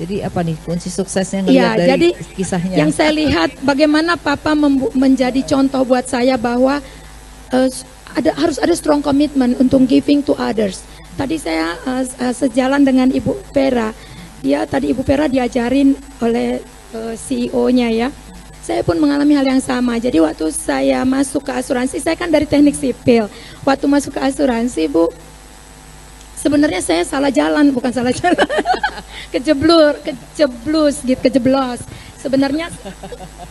Jadi apa nih kunci suksesnya Iya, ngelihat dari jadi kisahnya? yang saya lihat bagaimana Papa menjadi contoh buat saya bahwa harus ada strong commitment untuk giving to others. Tadi saya sejalan dengan Ibu Vera. Tadi Ibu Vera diajarin oleh CEO-nya ya. Saya pun mengalami hal yang sama. Jadi waktu saya masuk ke asuransi, saya kan dari teknik sipil. Waktu masuk ke asuransi, Bu, sebenarnya saya salah jalan, bukan salah jalan. Kejeblos. Sebenarnya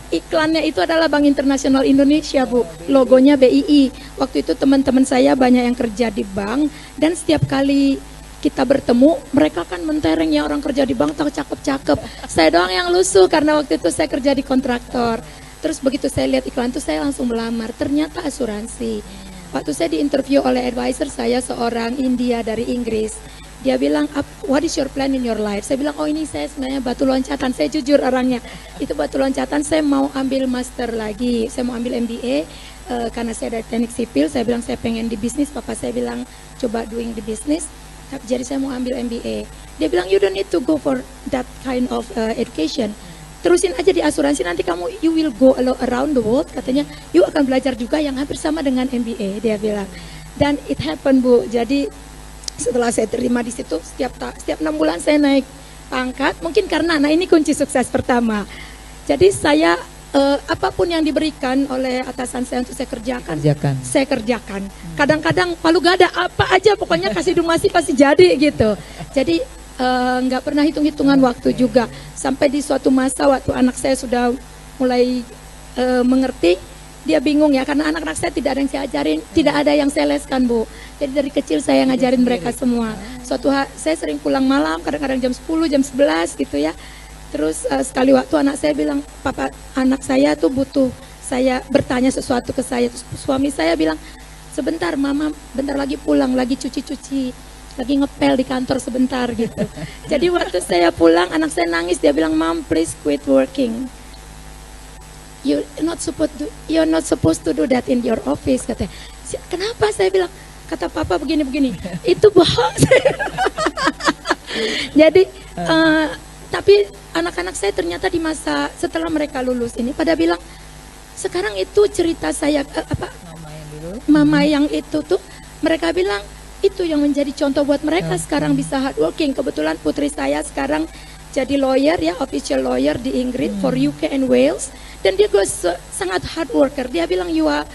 iklannya itu adalah Bank Internasional Indonesia, Bu. Logonya BII. Waktu itu teman-teman saya banyak yang kerja di bank, dan setiap kali kita bertemu, mereka kan mentereng ya, orang kerja di bank tahu cakep-cakep. Saya doang yang lusuh karena waktu itu saya kerja di kontraktor. Terus begitu saya lihat iklan itu saya langsung melamar. Ternyata asuransi. Waktu saya diinterview oleh advisor saya, seorang India dari Inggris. Dia bilang, what is your plan in your life? Saya bilang, oh ini saya sebenarnya batu loncatan. Saya jujur orangnya. Itu batu loncatan, saya mau ambil master lagi. Saya mau ambil MBA karena saya dari teknik sipil. Saya bilang saya pengen di bisnis. Papa saya bilang coba doing di bisnis. Jadi saya mau ambil MBA. Dia bilang you don't need to go for that kind of education. Terusin aja di asuransi, nanti kamu you will go around the world. Katanya you akan belajar juga yang hampir sama dengan MBA. Dia bilang. Dan it happen, Bu. Jadi setelah saya terima di situ, setiap 6 bulan saya naik pangkat. Mungkin karena, ini kunci sukses pertama. Jadi saya apapun yang diberikan oleh atasan saya untuk saya kerjakan. Saya kerjakan. Kadang-kadang palu gada apa aja, pokoknya kasih dumasi pasti jadi gitu. Jadi nggak pernah hitung-hitungan waktu juga. Sampai di suatu masa waktu anak saya sudah mulai mengerti, dia bingung ya, karena anak-anak saya tidak ada yang saya ajarin, tidak ada yang saya leskan, Bu. Jadi dari kecil saya ngajarin mereka semua. Suatu hari saya sering pulang malam, kadang-kadang jam 10, jam 11 gitu ya. Terus sekali waktu anak saya bilang, papa, anak saya tuh butuh saya bertanya sesuatu ke saya. Terus suami saya bilang, sebentar mama, bentar lagi pulang, lagi cuci-cuci, lagi ngepel di kantor sebentar gitu. Jadi waktu saya pulang, anak saya nangis, dia bilang, Mom, please quit working. You're not supposed to do that in your office, katanya. Kenapa? Saya bilang, kata papa begini-begini, itu bohong. Jadi tapi anak-anak saya ternyata di masa setelah mereka lulus ini pada bilang, sekarang itu cerita saya mama yang itu tuh, mereka bilang itu yang menjadi contoh buat mereka sekarang bisa hardworking. Kebetulan putri saya sekarang jadi lawyer ya, official lawyer di Inggris for UK and Wales. Dan dia sangat hard worker. Dia bilang you are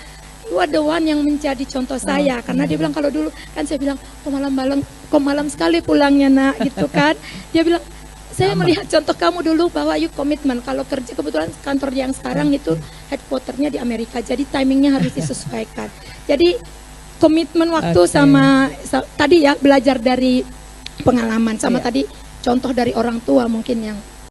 the one yang menjadi contoh saya. Karena dia bilang kalau dulu kan saya bilang kok malam sekali pulangnya nak gitu kan. Dia bilang saya melihat contoh kamu dulu bahwa you komitmen. Kalau kerja, kebetulan kantor yang sekarang itu headquarternya di Amerika. Jadi timingnya harus disesuaikan. Jadi komitmen waktu sama tadi ya, belajar dari pengalaman sama tadi contoh dari orang tua mungkin yang